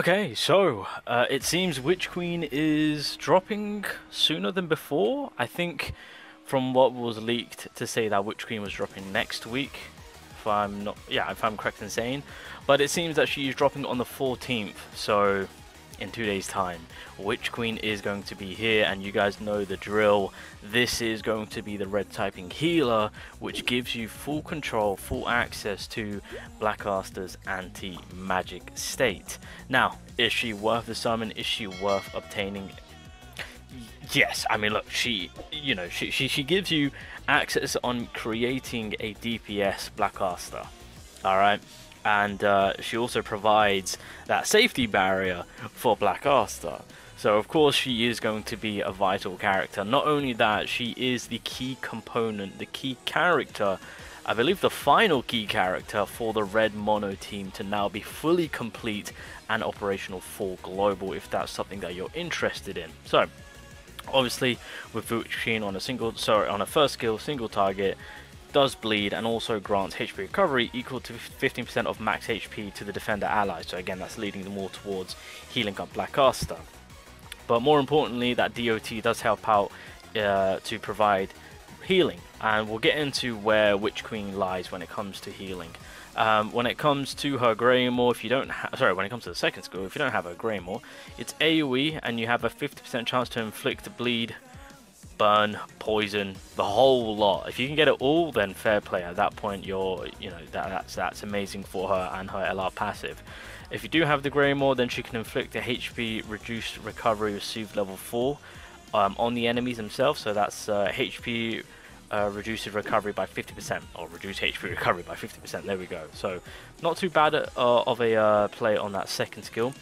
Okay, so it seems Witch Queen is dropping sooner than before. I think from what was leaked to say that Witch Queen was dropping next week, if I'm not, yeah, if I'm correct in saying. But it seems that she is dropping on the 14th, so in 2 days' time, Witch Queen is going to be here, and you guys know the drill. This is going to be the red typing healer, which gives you full control, full access to Black Asta's anti-magic state. Now, is she worth the summon? Is she worth obtaining? Yes, I mean, look, she gives you access on creating a DPS Black Asta. All right. And she also provides that safety barrier for Black Asta. So of course she is going to be a vital character. Not only that, she is the key component, the key character, I believe the final key character for the red mono team to now be fully complete and operational for global, if that's something that you're interested in. So obviously with Witch Queen on a first skill, single target, does bleed and also grants HP recovery equal to 15% of max HP to the defender ally. So again, that's leading them more towards healing up Black Asta. But more importantly, that DOT does help out to provide healing, and we'll get into where Witch Queen lies when it comes to healing. When it comes to her Greymore, when it comes to the second skill, if you don't have her Greymore, it's AoE and you have a 50% chance to inflict bleed, burn, poison, the whole lot. If you can get it all, then fair play. At that point, that's amazing for her and her LR passive. If you do have the Greymore, then she can inflict a HP reduced recovery with soothe level 4 on the enemies themselves. So that's HP reduced recovery by 50%, or reduced HP recovery by 50%. There we go. So not too bad of a play on that second skill.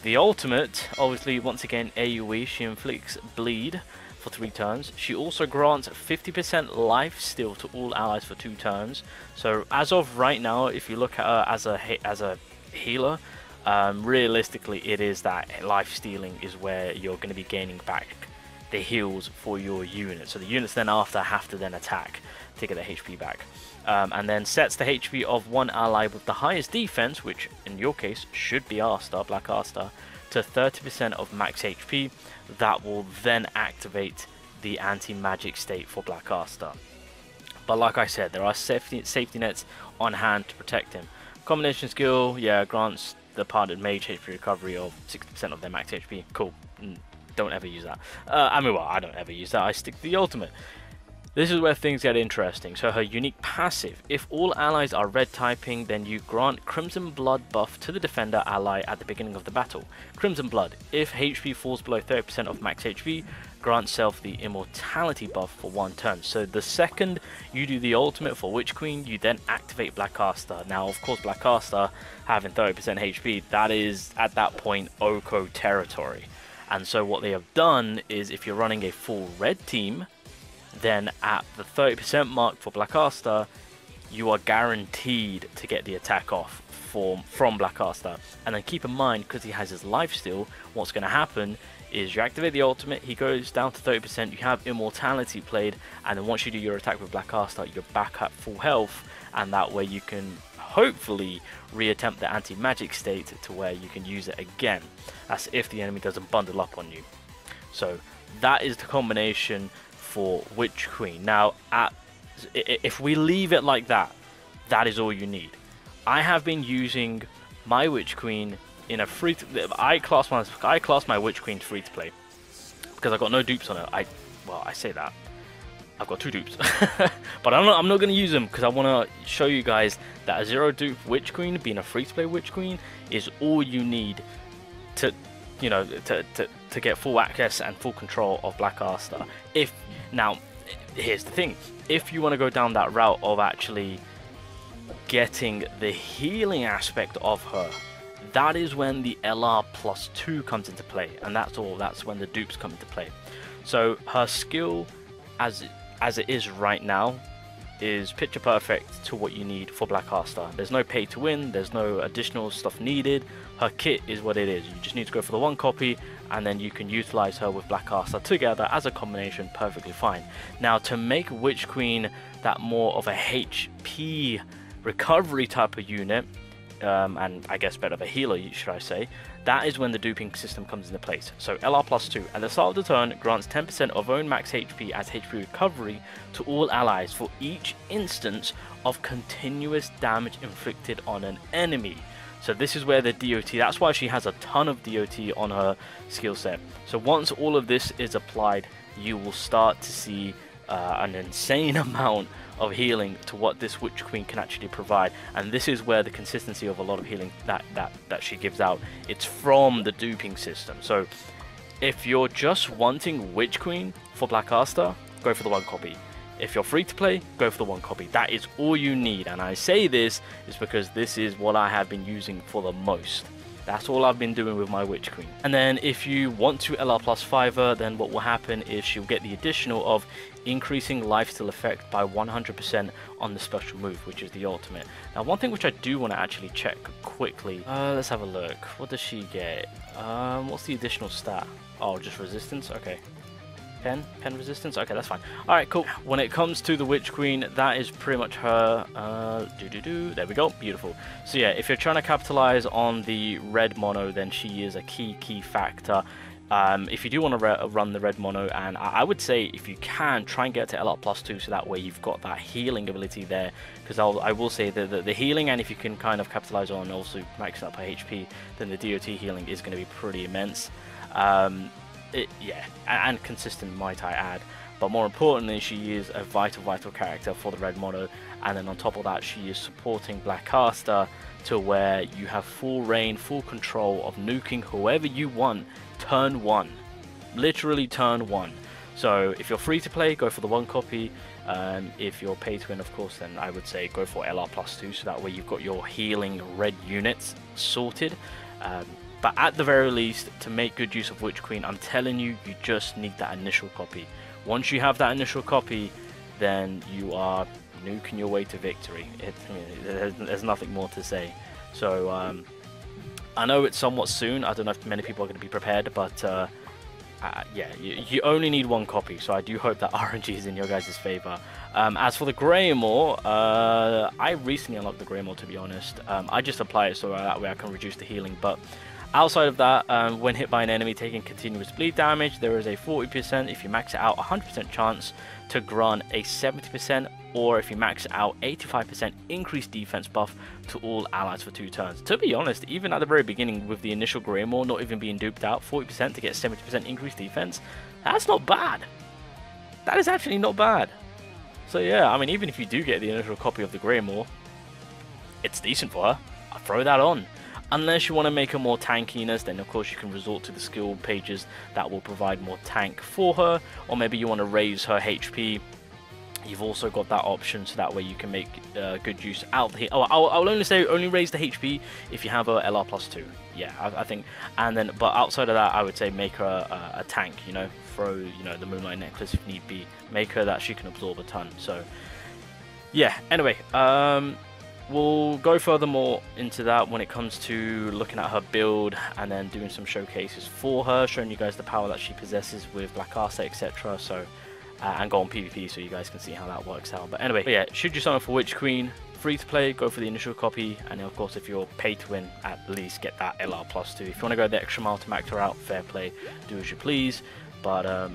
The ultimate, obviously, once again AoE. She inflicts bleed for 3 turns. She also grants 50% life steal to all allies for 2 turns. So as of right now, if you look at her as a healer, realistically it is that life stealing is where you're going to be gaining back the heals for your unit. So the units then after have to then attack to get the HP back. And then sets the HP of one ally with the highest defense, which in your case should be Asta, Black Asta, to 30% of max HP. That will then activate the anti-magic state for Black Asta. But like I said, there are safety nets on hand to protect him. Combination skill, yeah, grants the parted mage HP recovery of 60% of their max HP. Cool. Don't ever use that. I mean, well, I don't ever use that. I stick to the ultimate. This is where things get interesting. So her unique passive, if all allies are red typing, then you grant Crimson Blood buff to the defender ally at the beginning of the battle. Crimson Blood, if HP falls below 30% of max HP, grant self the immortality buff for 1 turn. So the second you do the ultimate for Witch Queen, you then activate Black Asta. Now of course Black Asta having 30% HP, that is at that point Oko territory. And so what they have done is, if you're running a full red team, then at the 30% mark for Black Asta, you are guaranteed to get the attack off from Black Asta. And then keep in mind, because he has his life steal, what's going to happen is you activate the ultimate, he goes down to 30%, you have immortality played, and then once you do your attack with Black Asta, you're back at full health, and that way you can hopefully reattempt the anti-magic state to where you can use it again. That's if the enemy doesn't bundle up on you. So that is the combination for Witch Queen. Now, if we leave it like that, that is all you need. I have been using my Witch Queen in a I class my Witch Queen free to play because I've got no dupes on her. Well, I say that I've got 2 dupes, but I'm not going to use them because I want to show you guys that a 0 dupe Witch Queen, being a free to play Witch Queen, is all you need to get full access and full control of Black Asta. Now, here's the thing: if you want to go down that route of actually getting the healing aspect of her, that is when the LR plus 2 comes into play, and that's when the dupes come into play. So her skill, as it is right now, is picture perfect to what you need for Black Asta. There's no pay to win, there's no additional stuff needed. Her kit is what it is. You just need to go for the 1 copy, and then you can utilize her with Black Asta together as a combination perfectly fine. Now, to make Witch Queen that more of a HP recovery type of unit, and I guess better of a healer, should I say, that is when the duping system comes into place. So LR+2 at the start of the turn grants 10% of own max HP as HP recovery to all allies for each instance of continuous damage inflicted on an enemy. So this is where the DOT, that's why she has a ton of DOT on her skill set. So once all of this is applied, you will start to see an insane amount of healing to what this Witch Queen can actually provide. And this is where the consistency of a lot of healing that she gives out, it's from the duping system. So if you're just wanting Witch Queen for Black Asta, go for the 1 copy. If you're free to play, go for the 1 copy. That is all you need. And I say this is because this is what I have been using for the most. That's all I've been doing with my Witch Queen. And then if you want to LR+5 her, then what will happen is she'll get the additional of increasing lifesteal effect by 100% on the special move, which is the ultimate. Now, one thing which I do want to actually check quickly, let's have a look. What does she get? What's the additional stat? Oh, just resistance? Okay. Pen resistance? Okay, that's fine. Alright, cool. When it comes to the Witch Queen, that is pretty much her. There we go. Beautiful. So yeah, if you're trying to capitalize on the red mono, then she is a key factor. If you do want to run the red mono, and I would say if you can, try and get to LR+2, so that way you've got that healing ability there. Because I will say that the healing, and if you can kind of capitalize on also maxing up her HP, then the DOT healing is going to be pretty immense. Yeah, and consistent, might I add. But more importantly, she is a vital character for the red mono, and then on top of that, she is supporting Black Asta to where you have full reign, full control of nuking whoever you want turn 1, literally turn 1. So if you're free to play, go for the 1 copy. If you're pay to win, of course, then I would say go for LR+2, so that way you've got your healing red units sorted. But at the very least, to make good use of Witch Queen, I'm telling you, you just need that initial copy. Once you have that initial copy, then you are nuking your way to victory. There's nothing more to say. So I know it's somewhat soon. I don't know if many people are going to be prepared, but yeah, you only need 1 copy. So I do hope that RNG is in your guys' favor. As for the Greymore, I recently unlocked the Greymore, to be honest. I just apply it so that way I can reduce the healing, but outside of that, when hit by an enemy taking continuous bleed damage, there is a 40%, if you max it out, 100% chance to grant a 70%, or if you max it out, 85% increased defense buff to all allies for 2 turns. To be honest, even at the very beginning with the initial Greymore not even being duped out, 40% to get 70% increased defense, that's not bad. That is actually not bad. So yeah, I mean, even if you do get the initial copy of the Greymore, it's decent for her. I'll throw that on. Unless you want to make her more tankiness, then of course you can resort to the skill pages that will provide more tank for her, or maybe you want to raise her HP. You've also got that option, so that way you can make good use out the. Oh, I'll only say only raise the HP if you have a LR+2. Yeah, I think, and then but outside of that, I would say make her a tank. You know, throw the Moonlight Necklace if need be. Make her that she can absorb a ton. So yeah. Anyway, we'll go furthermore into that when it comes to looking at her build and then doing some showcases for her, showing you guys the power that she possesses with Black Asta, etc. So, and go on PvP so you guys can see how that works out. But anyway, yeah, should you sign up for Witch Queen, free to play, go for the initial copy, and then of course if you're pay to win, at least get that LR+2. If you want to go the extra mile to max her out, fair play, do as you please. But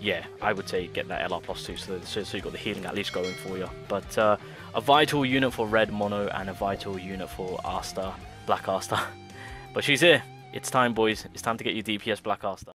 yeah, I would say get that LR+2 so you've got the healing at least going for you. But a vital unit for red mono and a vital unit for Asta, Black Asta. But she's here. It's time, boys. It's time to get your DPS Black Asta.